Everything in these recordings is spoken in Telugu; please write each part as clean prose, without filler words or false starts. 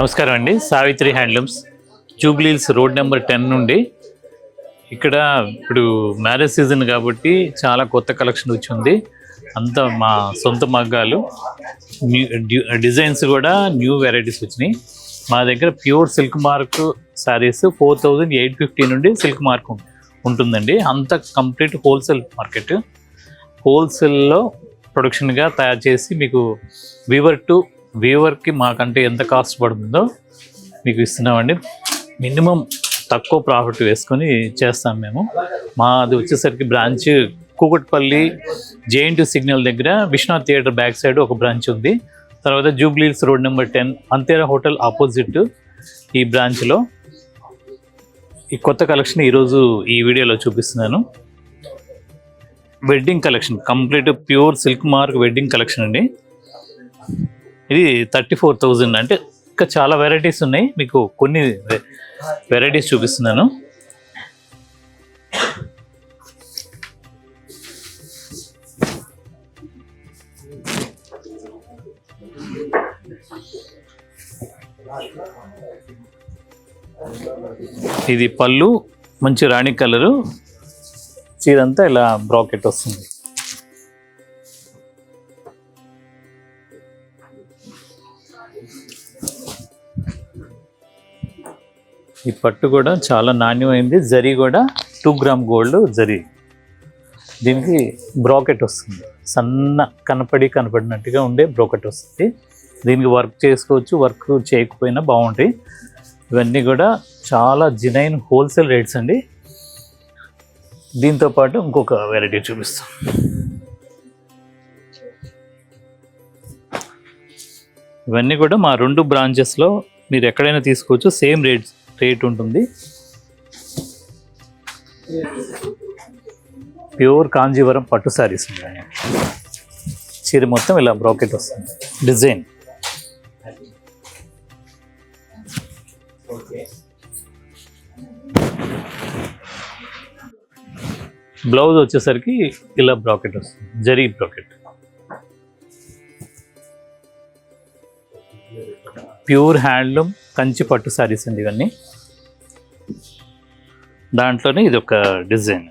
నమస్కారం అండి. Savitri handlooms Jubilee Hills road number 10 నుండి ఇక్కడ ఇప్పుడు మ్యారేజ్ సీజన్ కాబట్టి చాలా కొత్త కలెక్షన్ వచ్చింది. అంతా మా సొంత మగ్గాలు, డిజైన్స్ కూడా న్యూ వెరైటీస్ వచ్చినాయి. మా దగ్గర ప్యూర్ సిల్క్ మార్క్ శారీస్ 4850 నుండి సిల్క్ మార్క్ ఉంటుందండి. అంత కంప్లీట్ హోల్సేల్ మార్కెట్. హోల్సేల్లో ప్రొడక్షన్గా తయారు చేసి మీకు వీవర్కి మాకంటే ఎంత కాస్ట్ పడుతుందో మీకు ఇస్తున్నామండి. మినిమం తక్కువ ప్రాఫిట్ వేసుకొని చేస్తాం మేము. మాది వచ్చేసరికి బ్రాంచ్ కూకట్పల్లి జేఎన్టీ సిగ్నల్ దగ్గర విశ్వనాథ్ థియేటర్ బ్యాక్ సైడ్ ఒక బ్రాంచ్ ఉంది. తర్వాత జూబ్లీహిల్స్ రోడ్ నెంబర్ 10 అంతేరా హోటల్ ఆపోజిట్ ఈ బ్రాంచ్లో ఈ కొత్త కలెక్షన్ ఈరోజు ఈ వీడియోలో చూపిస్తున్నాను. Wedding collection, complete pure silk mark wedding collection అండి. ఇది 34,000. అంటే ఇంకా చాలా వెరైటీస్ ఉన్నాయి, మీకు కొన్ని వెరైటీస్ చూపిస్తున్నాను. ఇది పళ్ళు, మంచి రాణి కలరు, చీరంతా ఇలా బ్రాకెట్ వస్తుంది. ఈ పట్టు కూడా చాలా నాణ్యమైంది. జరీ కూడా 2 గ్రామ్ గోల్డ్ జరీ. దీనికి బ్రాకెట్ వస్తుంది, సన్న కనపడినట్టుగా ఉండే బ్రాకెట్ వస్తుంది. దీనికి వర్క్ చేసుకోవచ్చు, వర్క్ చేయకపోయినా బాగుంటాయి. ఇవన్నీ కూడా చాలా జెన్యూన్ హోల్సేల్ రేట్స్ అండి. దీంతో పాటు ఇంకొక వెరైటీ చూపిస్తాం. ఇవన్నీ కూడా మా 2 బ్రాంచెస్లో మీరు ఎక్కడైనా తీసుకోవచ్చు, సేమ్ రేట్ ఉంటుంది. ప్యూర్ కాంజీవరం పట్టు శారీస్ ఉన్నాయి. చీర మొత్తం ఇలా బ్రాకెట్ వస్తుంది, డిజైన్. బ్లౌజ్ వచ్చేసరికి ఇలా బ్రాకెట్ వస్తుంది, zari bracket. Pure handloom Kanchi పట్టు శారీస్ అండి ఇవన్నీ. దాంట్లోనే ఇది ఒక డిజైన్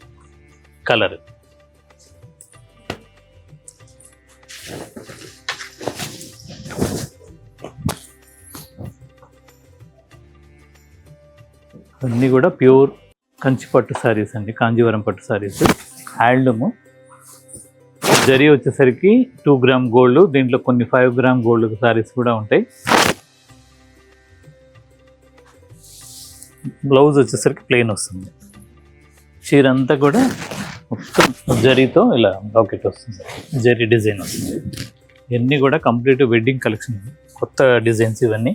కలర్. అన్నీ కూడా ప్యూర్ కంచి పట్టు శారీస్ అండి, కాంజీవరం పట్టు శారీస్. హ్యాండ్లూము జరీ వచ్చేసరికి 2 గ్రామ్ గోల్డ్, దీంట్లో కొన్ని 5 గ్రామ్ గోల్డ్ శారీస్ కూడా ఉంటాయి. బ్లౌజ్ వచ్చేసరికి ప్లెయిన్ వస్తుంది. చీర అంతా కూడా మొత్తం జరీతో ఇలా బ్రాకెట్ వస్తుంది, జరీ డిజైన్ వస్తుంది. ఇవన్నీ కూడా కంప్లీట్ వెడ్డింగ్ కలెక్షన్, కొత్త డిజైన్స్ ఇవన్నీ.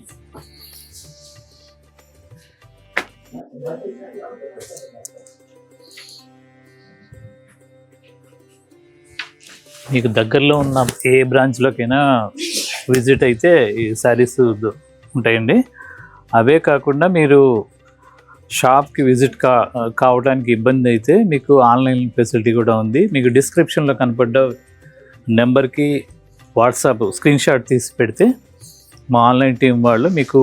మీకు దగ్గరలో ఉన్న ఏ బ్రాంచ్లోకైనా విజిట్ అయితే ఈ శారీస్ ఉంటాయండి. అవే కాకుండా మీరు షాప్కి విజిట్ కావడానికి ఇబ్బంది అయితే మీకు ఆన్లైన్ ఫెసిలిటీ కూడా ఉంది. మీకు డిస్క్రిప్షన్లో కనపడ్డ నెంబర్కి వాట్సాప్ స్క్రీన్ షాట్ తీసి పెడితే మా ఆన్లైన్ టీం వాళ్ళు మీకు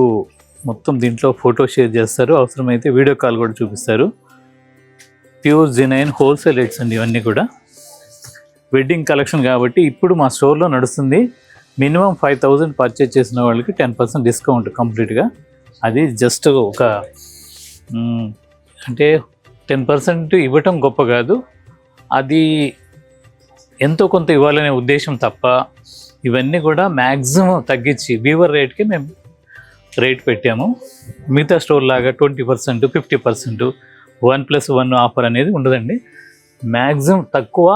మొత్తం దీంట్లో ఫోటో షేర్ చేస్తారు, అవసరమైతే వీడియో కాల్ కూడా చూపిస్తారు. ప్యూర్ జెన్యూన్ హోల్సేల్ రేట్స్ అండి ఇవన్నీ కూడా. వెడ్డింగ్ కలెక్షన్ కాబట్టి ఇప్పుడు మా స్టోర్లో నడుస్తుంది. మినిమం 5,000 పర్చేజ్ చేసిన వాళ్ళకి 10% డిస్కౌంట్ కంప్లీట్గా. అది జస్ట్ ఒక అంటే 10% ఇవ్వటం గొప్ప కాదు, అది ఎంతో కొంత ఇవ్వాలనే ఉద్దేశం తప్ప. ఇవన్నీ కూడా మ్యాక్సిమం తగ్గించి వీవర్ రేట్కి మేము రేట్ పెట్టాము. మిగతా స్టోర్ లాగా 20%, 50%, 1+1 ఆఫర్ అనేది ఉండదండి. మ్యాక్సిమం తక్కువ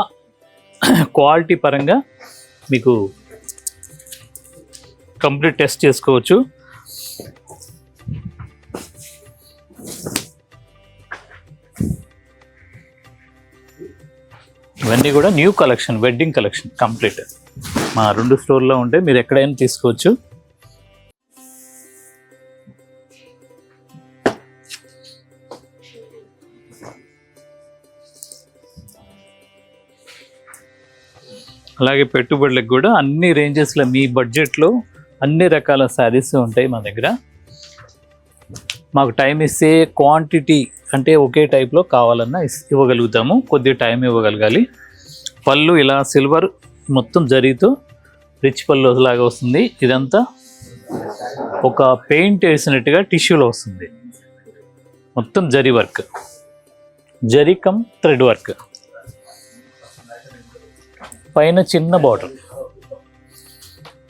క్వాలిటీ పరంగా మీకు కంప్లీట్ టెస్ట్ చేసుకోవచ్చు. ఇవన్నీ కూడా new collection, wedding collection complete మా 2 స్టోర్లో ఉంటే మీరు ఎక్కడైనా తీసుకోవచ్చు. అలాగే పెట్టుబడులకు కూడా అన్ని రేంజెస్లో మీ బడ్జెట్లో అన్ని రకాల శారీస్ ఉంటాయి మా దగ్గర. మాకు టైం ఇస్తే క్వాంటిటీ అంటే ఒకే టైప్లో కావాలన్నా ఇవ్వగలుగుతాము, కొద్దిగా టైం ఇవ్వగలగాలి. పళ్ళు ఇలా సిల్వర్ మొత్తం జరీతో రిచ్ పళ్ళు లాగా వస్తుంది. ఇదంతా ఒక పెయింట్ వేసినట్టుగా టిష్యూలో వస్తుంది. మొత్తం zari work, zari come thread work. పైన చిన్న బార్డర్,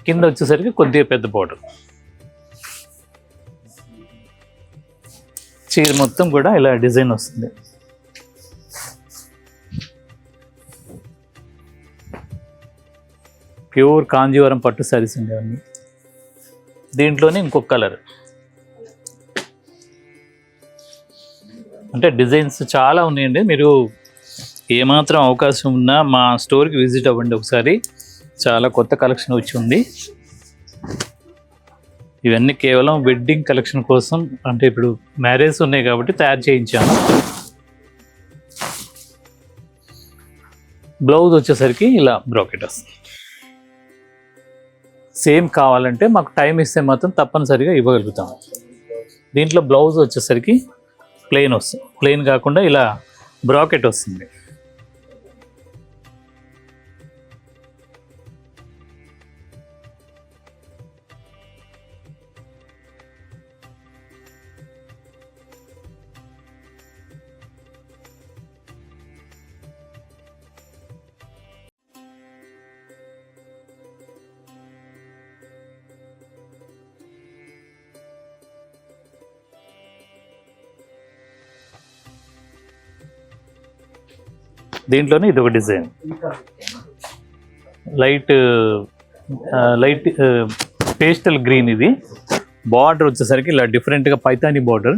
కింద వచ్చేసరికి కొద్దిగా పెద్ద బార్డర్. చీర మొత్తం కూడా ఇలా డిజైన్ వస్తుంది. ప్యూర్ కాంజీవరం పట్టు శారీస్ అండి అవన్నీ. దీంట్లోనే ఇంకొక కలర్, అంటే డిజైన్స్ చాలా ఉన్నాయండి. మీరు ఏమాత్రం అవకాశం ఉన్నా మా స్టోర్కి విజిట్ అవ్వండి ఒకసారి. చాలా కొత్త కలెక్షన్ వచ్చి ఉంది. ఇవన్నీ కేవలం వెడ్డింగ్ కలెక్షన్ కోసం, అంటే ఇప్పుడు మ్యారేజ్ ఉన్నాయి కాబట్టి తయారు చేయించాను. బ్లౌజ్ వచ్చేసరికి ఇలా బ్రాకెట్ వస్తుంది. సేమ్ కావాలంటే మాకు టైం ఇస్తే మాత్రం తప్పనిసరిగా ఇవ్వగలుగుతాం. దీంట్లో బ్లౌజ్ వచ్చేసరికి ప్లెయిన్ వస్తుంది, ప్లెయిన్ కాకుండా ఇలా బ్రాకెట్ వస్తుంది. దీంట్లోనే ఇది ఒక డిజైన్, లైట్ పేస్టల్ గ్రీన్. ఇది బార్డర్ వచ్చేసరికి ఇలా డిఫరెంట్గా పైతాని బార్డర్,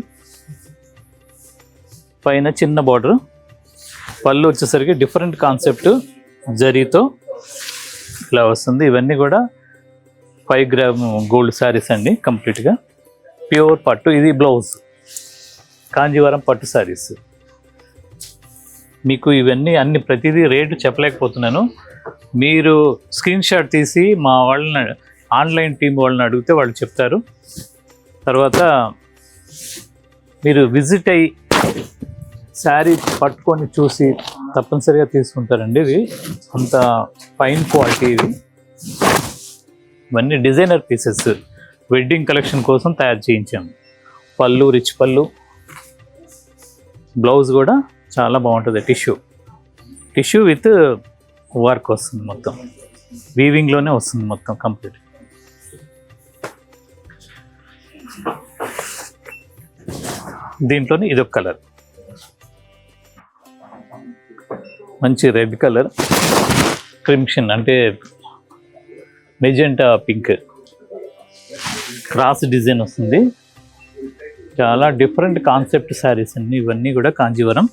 పైన చిన్న బార్డర్. పళ్ళు వచ్చేసరికి డిఫరెంట్ కాన్సెప్ట్ జరీతో ఇలా వస్తుంది. ఇవన్నీ కూడా 5 గ్రామ్ గోల్డ్ శారీస్ అండి, కంప్లీట్గా ప్యూర్ పట్టు. ఇది బ్లౌజ్, కాంజీవరం పట్టు శారీస్. మీకు ఇవన్నీ ప్రతిదీ రేటు చెప్పలేకపోతున్నాను. మీరు స్క్రీన్ షాట్ తీసి మా వాళ్ళని, ఆన్లైన్ టీం వాళ్ళని అడిగితే వాళ్ళు చెప్తారు. తర్వాత మీరు విజిట్ అయ్యి శారీ పట్టుకొని చూసి తప్పనిసరిగా తీసుకుంటారండి. ఇవి అంత ఫైన్ క్వాలిటీ. ఇవన్నీ డిజైనర్ పీసెస్, వెడ్డింగ్ కలెక్షన్ కోసం తయారు చేయించాము. పళ్ళు రిచ్ పళ్ళు, బ్లౌజ్ కూడా చాలా బాగుంటుంది. టిష్యూ విత్ వర్క్ వస్తుంది, మొత్తం వీవింగ్లోనే వస్తుంది మొత్తం కంప్లీట్. దీంట్లోనే ఇదొక కలర్, మంచి రెడ్ కలర్, క్రిమ్షన్ అంటే మెజెంటా పింక్ క్రాస్ డిజైన్ వస్తుంది. చాలా డిఫరెంట్ కాన్సెప్ట్ శారీస్ అన్ని. ఇవన్నీ కూడా కాంజీవరం.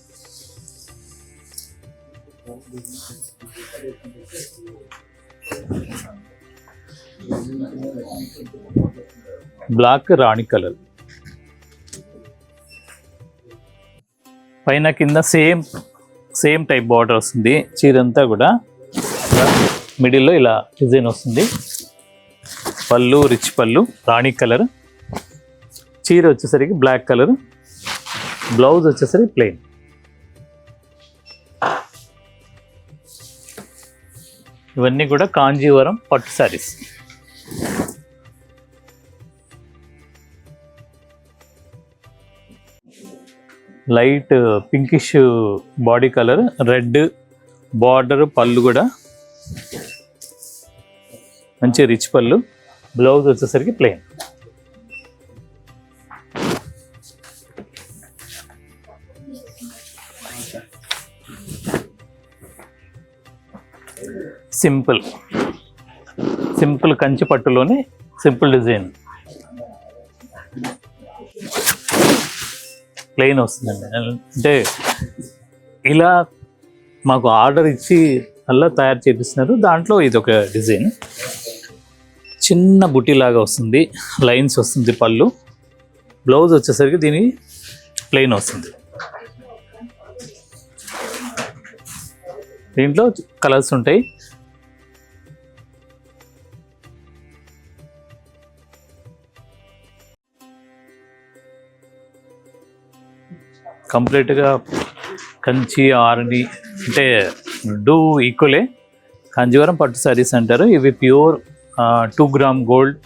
బ్లాక్ రాణి కలర్, పైన కింద సేమ్ టైప్ బార్డర్ వస్తుంది. చీరంతా కూడా మిడిల్లో ఇలా డిజైన్ వస్తుంది. పళ్ళు రిచ్ పళ్ళు, రాణి కలర్. చీర వచ్చేసరికి బ్లాక్ కలర్, బ్లౌజ్ వచ్చేసరికి ప్లెయిన్. ఇవన్నీ కూడా కాంజీవరం పట్టు saris. Light pinkish body colour, red border, పళ్ళు కూడా మంచి రిచ్ పళ్ళు, బ్లౌజ్ వచ్చేసరికి ప్లెయిన్. సింపుల్ కంచి పట్టులోనే సింపుల్ డిజైన్, ప్లెయిన్ వస్తుందండి. అంటే ఇలా మాకు ఆర్డర్ ఇచ్చి అలా తయారు చేపిస్తున్నారు. దాంట్లో ఇది ఒక డిజైన్, చిన్న బుట్టిలాగా వస్తుంది, లైన్స్ వస్తుంది పళ్ళు. బ్లౌజ్ వచ్చేసరికి దీని ప్లెయిన్ వస్తుంది. దీంట్లో కలర్స్ ఉంటాయి. కంప్లీట్గా కంచి ఆర్ని అంటే ఈక్వలే కాంజీవరం పట్టు శారీస్ అంటారు. ఇవి ప్యూర్ 2 గ్రామ్ గోల్డ్,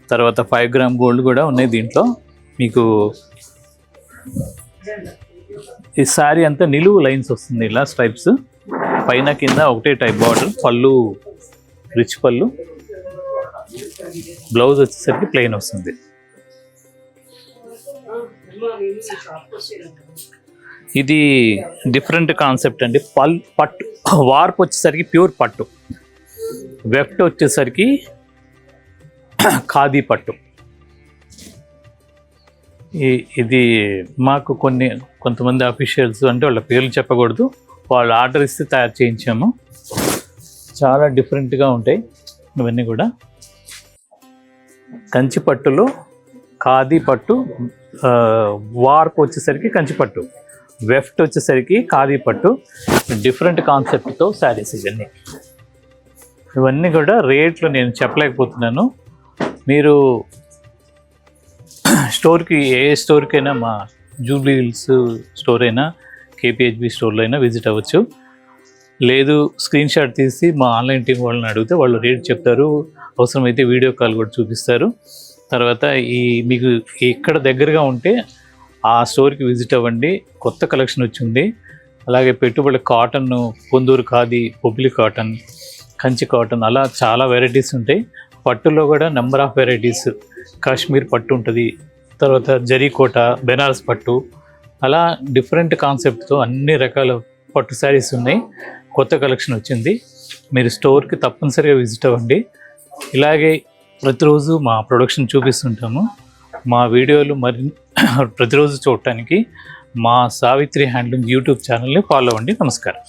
తర్వాత 5 గ్రామ్ గోల్డ్ కూడా ఉన్నాయి దీంట్లో. మీకు ఈ శారీ అంతా నిలువు లైన్స్ వస్తుంది, ఇలా స్ట్రైప్స్ పైన కింద ఒకటే టైప్ బార్డర్. పళ్ళు రిచ్ పళ్ళు, బ్లౌజ్ వచ్చేసరికి ప్లెయిన్ వస్తుంది. ఇది డిఫరెంట్ కాన్సెప్ట్ అండి. పట్టు వార్ప్ వచ్చేసరికి ప్యూర్ పట్టు, వెఫ్ట్ వచ్చేసరికి ఖాదీ పట్టు. ఇది మాకు కొంతమంది అఫీషియల్స్ అంటే వాళ్ళ పేర్లు చెప్పకూడదు, వాళ్ళు ఆర్డర్ ఇస్తే తయారు చేయించాము. చాలా డిఫరెంట్గా ఉంటాయి ఇవన్నీ కూడా. కంచి పట్టులో ఖాదీ పట్టు, వార్ప్ వచ్చేసరికి కంచి పట్టు, వెఫ్ట్ వచ్చేసరికి ఖాదీ పట్టు. డిఫరెంట్ కాన్సెప్ట్తో శారీస్ ఇవన్నీ కూడా రేట్లు నేను చెప్పలేకపోతున్నాను. మీరు స్టోర్కి, ఏ స్టోర్కైనా, మా జూబ్లీ హిల్స్ స్టోర్ అయినా, కేపీహెచ్బి స్టోర్లో అయినా విజిట్ అవ్వచ్చు. లేదు స్క్రీన్ షాట్ తీసి మా ఆన్లైన్ టీం వాళ్ళని అడిగితే వాళ్ళు రేట్ చెప్తారు, అవసరమైతే వీడియో కాల్ కూడా చూపిస్తారు. తర్వాత మీకు ఎక్కడ దగ్గరగా ఉంటే ఆ స్టోర్కి విజిట్ అవ్వండి. కొత్త కలెక్షన్ వచ్చింది. అలాగే పెట్టుబడి cotton, Ponduru khadi, Bobbili cotton, Kanchi cotton, అలా చాలా వెరైటీస్ ఉంటాయి. పట్టులో కూడా నెంబర్ ఆఫ్ వెరైటీస్. కాశ్మీర్ పట్టు ఉంటుంది, తర్వాత జరీకోట, బెనారస్ పట్టు, అలా డిఫరెంట్ కాన్సెప్ట్తో అన్ని రకాల పట్టు శారీస్ ఉన్నాయి. కొత్త కలెక్షన్ వచ్చింది. మీరు స్టోర్కి తప్పనిసరిగా విజిట్ అవ్వండి. ఇలాగే ప్రతిరోజు మా ప్రొడక్షన్ చూపిస్తుంటాము. మా వీడియోలు ప్రతిరోజు చూడటానికి మా సావిత్రి హ్యాండ్లూమ్ యూట్యూబ్ ఛానల్ని ఫాలో అవ్వండి. నమస్కారం.